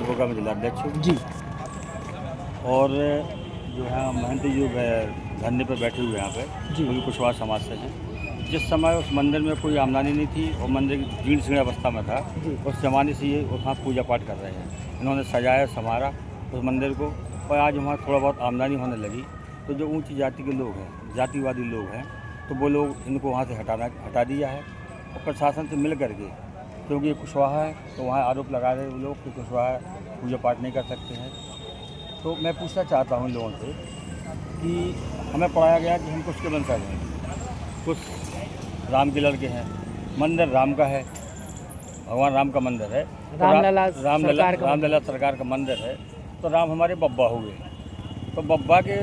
उत्तर में जिलाध्यक्ष हूँ जी। और जो है महंत जी धरने पर बैठे हुए यहाँ पे जी। वो भी कुशवाहा समाज से हैं। जिस समय उस मंदिर में कोई आमदनी नहीं थी और मंदिर की जीर्ण शीर्ण अवस्था में था, जी। उस ज़माने से ये वहाँ पूजा पाठ कर रहे हैं। इन्होंने सजाया संवारा उस मंदिर को और आज वहाँ थोड़ा बहुत आमदनी होने लगी तो जो ऊंची जाति के लोग हैं, जातिवादी लोग हैं, तो वो लोग इनको वहाँ से हटा दिया है और प्रशासन से मिल करके, क्योंकि ये कुशवाहा है तो वहाँ आरोप लगा रहे वो लोग कि कुशवाहा पूजा पाठ नहीं कर सकते हैं। तो मैं पूछना चाहता हूँ इन लोगों से कि हमें पढ़ाया गया कि हम कुछ के वंशज हैं, कुछ राम के लड़के हैं, मंदिर राम का है, भगवान राम का मंदिर है, रामलला सरकार का मंदिर है, तो राम हमारे बब्बा हुए, तो बब्बा के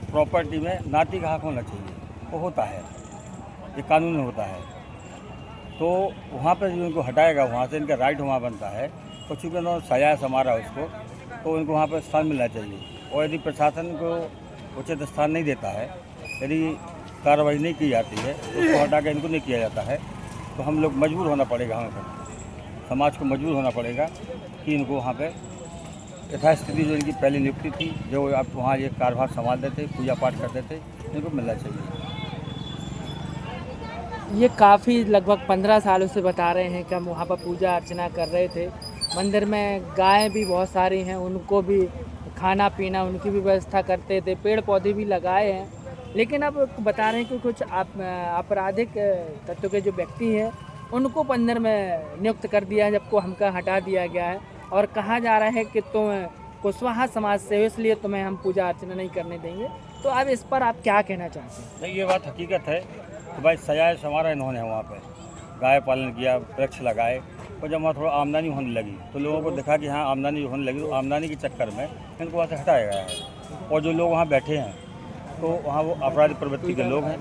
प्रॉपर्टी में नाती का हक होना चाहिए, वो होता है, ये कानून में होता है। तो वहाँ पर जो इनको हटाएगा वहाँ से इनका राइट वहाँ बनता है, तो चूँकि उन्होंने सजाया संवारा उसको, तो इनको वहाँ पर स्थान मिलना चाहिए। और यदि प्रशासन को उचित स्थान नहीं देता है, यदि कार्रवाई नहीं की जाती है, तो उसको हटा के इनको नहीं किया जाता है, तो हम लोग मजबूर होना पड़ेगा, हमें समाज को मजबूर होना पड़ेगा कि इनको वहाँ पे यथास्थिति जो इनकी पहली नियुक्ति थी, जो आप वहाँ ये कार्यभार संभालते थे, पूजा पाठ करते थे, इनको मिलना चाहिए। ये काफ़ी लगभग 15 सालों से बता रहे हैं कि हम वहाँ पर पूजा अर्चना कर रहे थे। मंदिर में गायें भी बहुत सारी हैं, उनको भी खाना पीना उनकी भी व्यवस्था करते थे, पेड़ पौधे भी लगाए हैं। लेकिन अब बता रहे हैं कि कुछ आपराधिक तत्व के जो व्यक्ति हैं उनको मंदिर में नियुक्त कर दिया है, जबको हमका हटा दिया गया है और कहा जा रहा है कि तुम कुशवाहा समाज से हो इसलिए तुम्हें हम पूजा अर्चना नहीं करने देंगे। तो अब इस पर आप क्या कहना चाहते हैं? नहीं, ये बात हकीकत है कि भाई सजाए संवारा इन्होंने वहाँ पे गाय पालन किया, वृक्ष लगाए, और जब वहाँ थोड़ा आमदनी होने लगी तो लोगों को देखा कि हाँ आमदनी होने लगी, तो आमदनी के चक्कर में इनको वहाँ से हटाया गया है। और जो लोग वहाँ बैठे हैं तो वहाँ वो अपराधी प्रवृत्ति के लोग हैं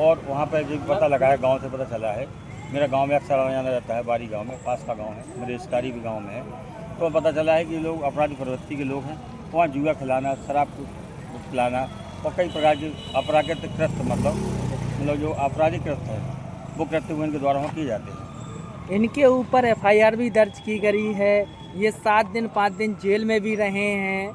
और वहाँ पर जो पता लगा है, गाँव से पता चला है, मेरा गाँव में अक्सर आना रहता है, बारी गाँव में, पास का गाँव है, मेरे रिश्तेदारी भी गाँव में है, तो पता चला है कि लोग अपराधी प्रवृत्ति के लोग हैं। वहाँ जुआ खिलाना, शराब खिलाना और कई प्रकार के अपराधिक कृत्य मतलब जो आपराधिक कृत्य है वो कृत्य वो इनके द्वारा वहाँ किए जाते हैं। इनके ऊपर FIR भी दर्ज की गई है, ये 7 दिन 5 दिन जेल में भी रहे हैं,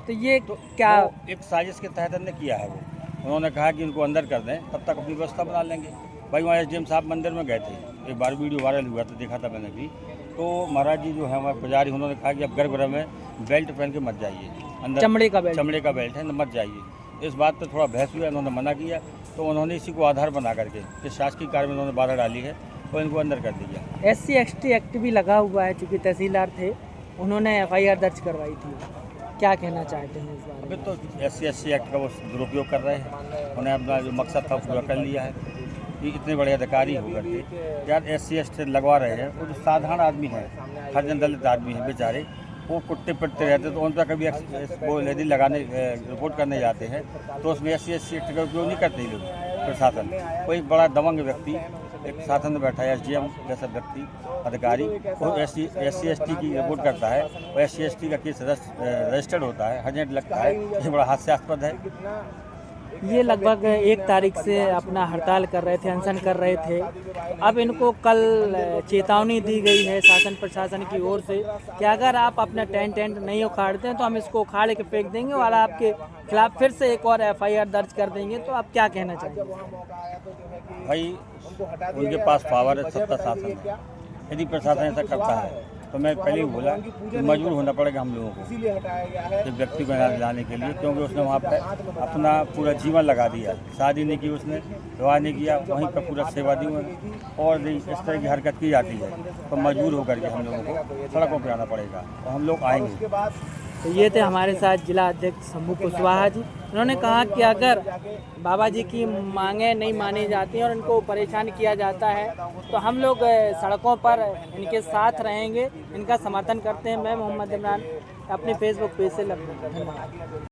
तो ये तो क्या एक साजिश के तहत इन्होंने किया है। वो उन्होंने कहा कि इनको अंदर कर दें, तब तक अपनी व्यवस्था बना लेंगे। भाई वहाँ SDM साहब मंदिर में गए थे, एक बार वीडियो वायरल हुआ था, देखा था मैंने भी, तो महाराज जी जो है हमारे पुजारी, उन्होंने कहा कि अब गर्भगृह में बेल्ट पहन के मत जाइए, अंदर चमड़े का बेल्ट है, मत जाइए। इस बात पर थोड़ा बहस हुआ, इन्होंने मना किया, तो उन्होंने इसी को आधार बना करके इस शासकीय कार्य में उन्होंने बाधा डाली है और इनको अंदर कर दिया। SC ST एक्ट भी लगा हुआ है, चूँकि तहसीलदार थे, उन्होंने FIR दर्ज करवाई थी। क्या कहना चाहते हैं इस बारे में? अभी तो SC ST एक्ट का वो दुरुपयोग कर रहे हैं, उन्हें अपना जो मकसद था पूरा कर लिया है। ये इतने बड़े अधिकारी होकर के यार SC ST लगवा रहे हैं, वो जो साधारण आदमी है, हरिजन दलित आदमी है बेचारे, वो कुट्टे पिटते रहते, तो उन पर कभी वो यदि रिपोर्ट करने जाते हैं तो उसमें SC ST एक्ट का उपयोग नहीं करते लोग प्रशासन। कोई बड़ा दबंग व्यक्ति एक शासन में बैठा है, SDM जैसा व्यक्ति अधिकारी, वो SC ST की रिपोर्ट करता है और SC ST का केस रजिस्टर्ड होता है, हर्जेंट लगता है। ये बड़ा हास्यास्पद है। ये लगभग 1 तारीख से अपना हड़ताल कर रहे थे, अनशन कर रहे थे। अब इनको कल चेतावनी दी गई है शासन प्रशासन की ओर से कि अगर आप अपना टेंट नहीं उखाड़ते हैं तो हम इसको उखाड़ के फेंक देंगे और आपके खिलाफ फिर से एक और FIR दर्ज कर देंगे। तो आप क्या कहना चाहेंगे? भाई उनके पास पावर है, सत्ता शासन है, यदि प्रशासन ऐसा करता है तो मैं पहले ही बोला कि मजबूर होना पड़ेगा हम लोगों को एक व्यक्ति को यहाँ लाने के लिए, क्योंकि उसने वहाँ पर अपना पूरा जीवन लगा दिया, शादी नहीं की उसने, विवाह नहीं किया, वहीं पर पूरा सेवा दी और इस तरह की हरकत की जाती है तो मजबूर होकर के हम लोगों को सड़कों पर आना पड़ेगा और हम लोग आएंगे। तो ये थे हमारे साथ जिला अध्यक्ष शंभू कुशवाहा जी। उन्होंने कहा कि अगर बाबा जी की मांगें नहीं मानी जाती हैं और इनको परेशान किया जाता है तो हम लोग सड़कों पर इनके साथ रहेंगे, इनका समर्थन करते हैं। मैं मोहम्मद इमरान अपने फेसबुक पेज से लगभग। धन्यवाद।